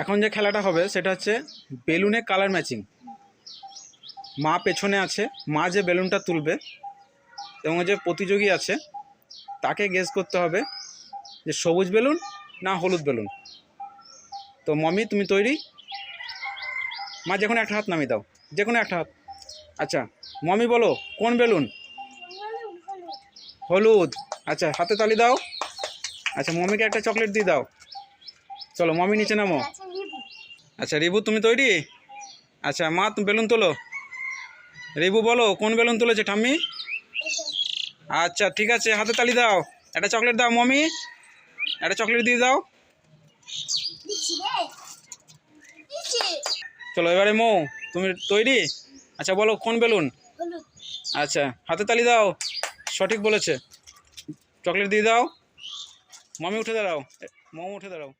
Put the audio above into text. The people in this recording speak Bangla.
এখন যে খেলাটা হবে সেটা হচ্ছে বেলুনে কালার ম্যাচিং। মা পেছনে আছে, মা যে বেলুনটা তুলবে এবং যে প্রতিযোগী আছে তাকে গেস করতে হবে যে সবুজ বেলুন না হলুদ বেলুন। তো মমি তুমি তৈরি? মা যে কোনো একটা হাত নামিয়ে দাও, যে কোনো একটা হাত। আচ্ছা মমি বলো কোন বেলুন? হলুদ। আচ্ছা হাতে তালি দাও। আচ্ছা মমিকে একটা চকলেট দিয়ে দাও। চলো মমি নিচে নামো। আচ্ছা রিবু তুমি তৈরি? আচ্ছা মা তুমি বেলুন তোলো। রিবু বলো কোন বেলুন তুলেছে ঠাম্মি? আচ্ছা ঠিক আছে, হাতে তালি দাও। একটা চকলেট দাও মমি, একটা চকলেট দিয়ে দাও। চলো এবারে মৌ তুমি তৈরি? আচ্ছা বলো কোন বেলুন? আচ্ছা হাতে তালি দাও, সঠিক বলেছে। চকলেট দিয়ে দাও। মমি উঠে দাঁড়াও, মৌ উঠে দাঁড়াও।